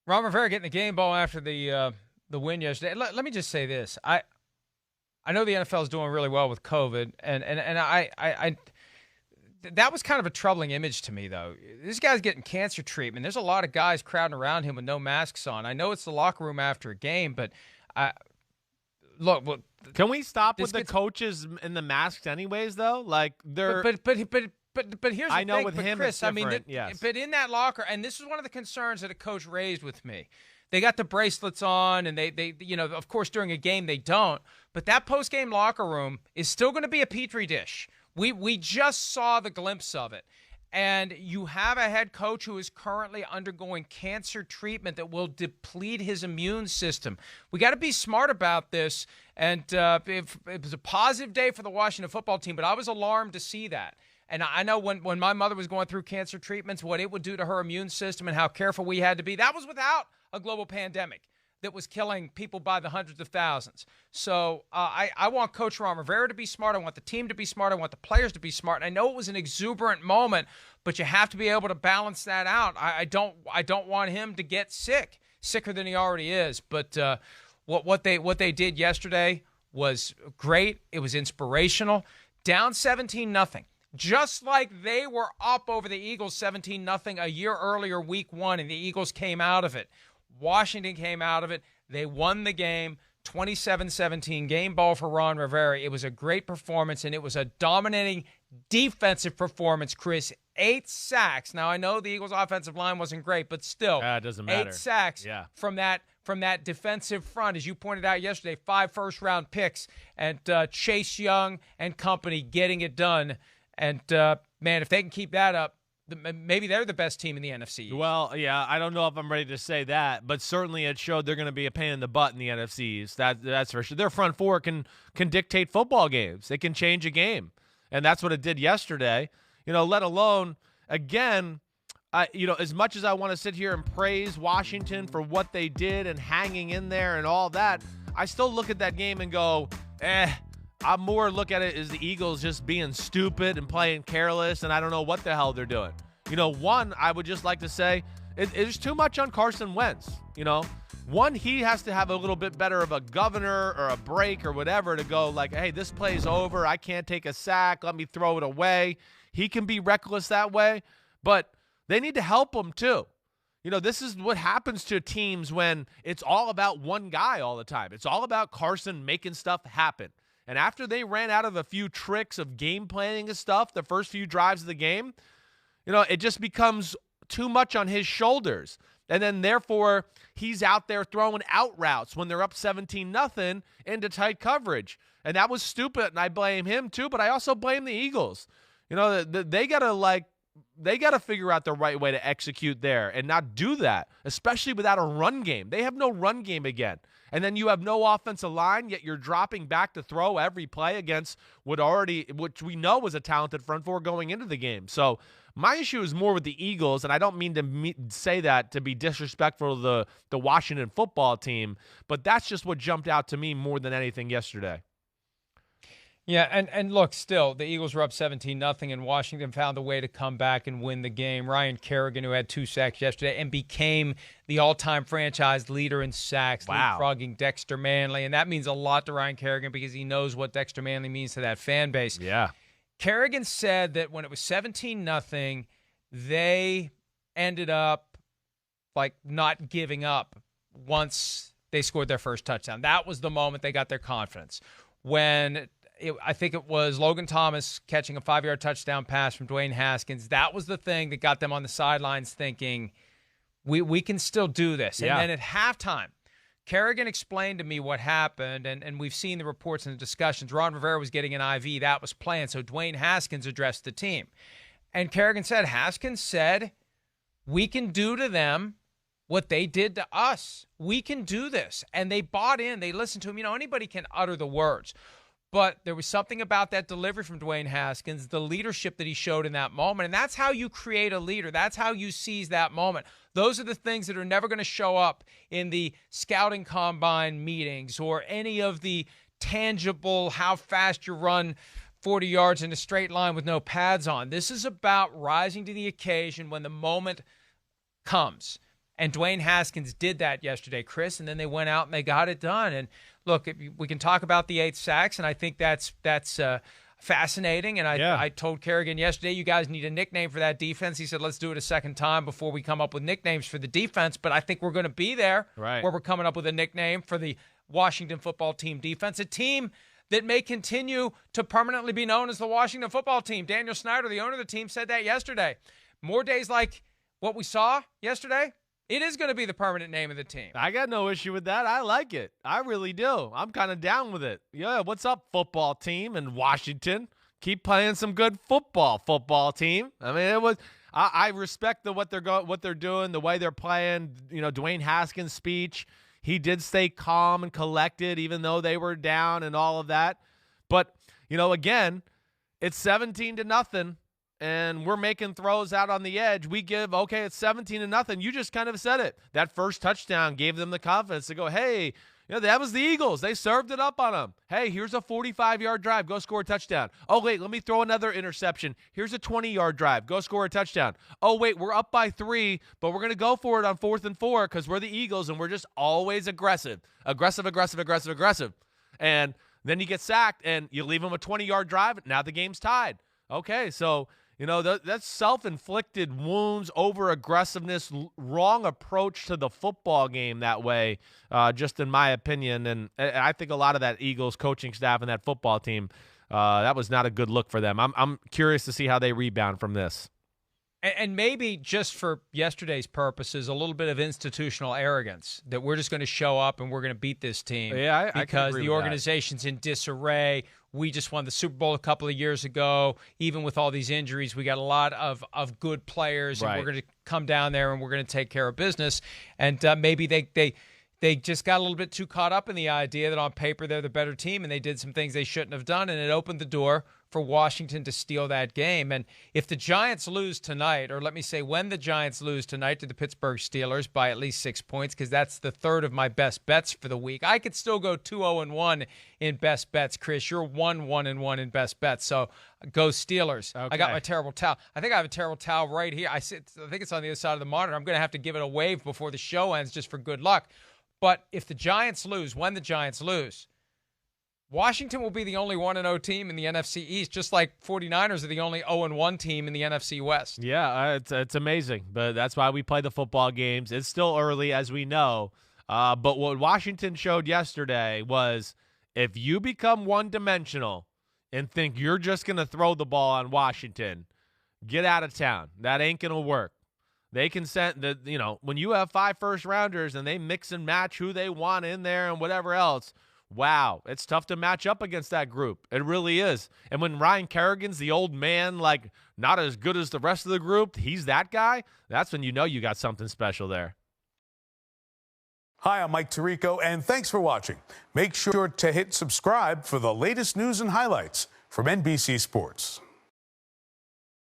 Ron Rivera getting the game ball after the win yesterday. Let me just say this. I know the NFL is doing really well with COVID, and I that was kind of a troubling image to me, though. This guy's getting cancer treatment. There's a lot of guys crowding around him with no masks on. I know it's the locker room after a game, but look. Can we stop with the coaches in the masks, anyways? Though, like they're. But here's the I know thing, with but him, Chris, it's different. yes. But in that locker, and this is one of the concerns that a coach raised with me. They got the bracelets on, and they of course, during a game they don't. But that post-game locker room is still going to be a petri dish. We just saw the glimpse of it. And you have a head coach who is currently undergoing cancer treatment that will deplete his immune system. We got to be smart about this. And it was a positive day for the Washington football team, but I was alarmed to see that. And I know when my mother was going through cancer treatments, what it would do to her immune system and how careful we had to be. That was without a global pandemic that was killing people by the hundreds of thousands. So I want Coach Ron Rivera to be smart. I want the team to be smart. I want the players to be smart. And I know it was an exuberant moment, but you have to be able to balance that out. I don't want him to get sicker than he already is. But what they did yesterday was great. It was inspirational. Down 17-0. Just like they were up over the Eagles 17-0 a year earlier, week 1, and the Eagles came out of it. Washington came out of it. They won the game, 27-17, game ball for Ron Rivera. It was a great performance, and it was a dominating defensive performance, Chris. 8 sacks. Now, I know the Eagles' offensive line wasn't great, but still, it doesn't matter. 8 sacks from that defensive front. As you pointed out yesterday, 5 first-round picks, and Chase Young and company getting it done. And, man, if they can keep that up, maybe they're the best team in the NFC. Well, yeah, I don't know if I'm ready to say that, but certainly it showed they're going to be a pain in the butt in the NFCs. That's for sure. Their front four can dictate football games. They can change a game, and that's what it did yesterday. Let alone, again, as much as I want to sit here and praise Washington for what they did and hanging in there and all that, I still look at that game and go, I more look at it as the Eagles just being stupid and playing careless, and I don't know what the hell they're doing. One, I would just like to say, it's too much on Carson Wentz. One, he has to have a little bit better of a governor or a break or whatever to go like, hey, this play's over. I can't take a sack. Let me throw it away. He can be reckless that way, but they need to help him too. This is what happens to teams when it's all about one guy all the time. It's all about Carson making stuff happen. And after they ran out of a few tricks of game planning and stuff, the first few drives of the game, it just becomes too much on his shoulders. And then, therefore, he's out there throwing out routes when they're up 17-0 into tight coverage. And that was stupid, and I blame him too, but I also blame the Eagles. They got to figure out the right way to execute there and not do that, especially without a run game. They have no run game again. And then you have no offensive line, yet you're dropping back to throw every play against which we know was a talented front four going into the game. So my issue is more with the Eagles, and I don't mean to say that to be disrespectful to the Washington football team, but that's just what jumped out to me more than anything yesterday. Yeah, and look, still, the Eagles were up 17-0, and Washington found a way to come back and win the game. Ryan Kerrigan, who had 2 sacks yesterday and became the all-time franchise leader in sacks, leapfrogging Dexter Manley. And that means a lot to Ryan Kerrigan because he knows what Dexter Manley means to that fan base. Yeah. Kerrigan said that when it was 17-0, they ended up, not giving up once they scored their first touchdown. That was the moment they got their confidence. When I think it was Logan Thomas catching a 5-yard touchdown pass from Dwayne Haskins. That was the thing that got them on the sidelines thinking, we can still do this. Yeah. And then at halftime, Kerrigan explained to me what happened, and we've seen the reports and the discussions. Ron Rivera was getting an IV. That was planned, so Dwayne Haskins addressed the team. And Kerrigan said, Haskins said, we can do to them what they did to us. We can do this. And they bought in. They listened to him. Anybody can utter the words. But there was something about that delivery from Dwayne Haskins, the leadership that he showed in that moment. And that's how you create a leader. That's how you seize that moment. Those are the things that are never going to show up in the scouting combine meetings or any of the tangible how fast you run 40 yards in a straight line with no pads on. This is about rising to the occasion when the moment comes. And Dwayne Haskins did that yesterday, Chris, and then they went out and they got it done. And look, we can talk about the 8 sacks, and I think that's fascinating. And I told Kerrigan yesterday, you guys need a nickname for that defense. He said, let's do it a second time before we come up with nicknames for the defense. But I think we're going to be there where we're coming up with a nickname for the Washington football team defense, a team that may continue to permanently be known as the Washington football team. Daniel Snyder, the owner of the team, said that yesterday. More days like what we saw yesterday, it is going to be the permanent name of the team. I got no issue with that. I like it. I really do. I'm kind of down with it. Yeah, what's up, football team in Washington? Keep playing some good football team. I mean, I respect what they're doing, the way they're playing. You know, Dwayne Haskins' speech. He did stay calm and collected, even though they were down and all of that. But, you know, again, it's 17-0. And we're making throws out on the edge. We give, okay, it's 17-0. You just kind of said it. That first touchdown gave them the confidence to go, hey, you know, that was the Eagles. They served it up on them. Hey, here's a 45-yard drive. Go score a touchdown. Oh, wait, let me throw another interception. Here's a 20-yard drive. Go score a touchdown. Oh, wait, we're up by 3, but we're going to go for it on 4th and 4 because we're the Eagles and we're just always aggressive. Aggressive. And then you get sacked and you leave them a 20-yard drive. Now the game's tied. Okay, so you know, that's self-inflicted wounds, over-aggressiveness, wrong approach to the football game that way, just in my opinion. And I think a lot of that Eagles coaching staff and that football team, that was not a good look for them. I'm curious to see how they rebound from this. And maybe just for yesterday's purposes, a little bit of institutional arrogance that we're just going to show up and we're going to beat this team because the organization's in disarray. We just won the Super Bowl a couple of years ago. Even with all these injuries, we got a lot of good players, and we're going to come down there and we're going to take care of business. And maybe they just got a little bit too caught up in the idea that on paper they're the better team, and they did some things they shouldn't have done, and it opened the door for Washington to steal that game. And if the Giants lose tonight, or let me say when the Giants lose tonight to the Pittsburgh Steelers by at least 6 points, because that's the third of my best bets for the week, I could still go 2-0-1 in best bets, Chris. You're 1-1-1 in best bets. So go Steelers. Okay. I got my terrible towel. I think I have a terrible towel right here. I think it's on the other side of the monitor. I'm going to have to give it a wave before the show ends just for good luck. But if the Giants lose, when the Giants lose, Washington will be the only 1-0 team in the NFC East, just like 49ers are the only 0-1 team in the NFC West. Yeah, it's amazing. But that's why we play the football games. It's still early, as we know. But what Washington showed yesterday was if you become one-dimensional and think you're just going to throw the ball on Washington, get out of town. That ain't going to work. They can send when you have 5 first-rounders and they mix and match who they want in there and whatever else, wow, it's tough to match up against that group. It really is. And when Ryan Kerrigan's the old man, like not as good as the rest of the group, he's that guy, that's when you know you got something special there. Hi, I'm Mike Tirico, and thanks for watching. Make sure to hit subscribe for the latest news and highlights from NBC Sports.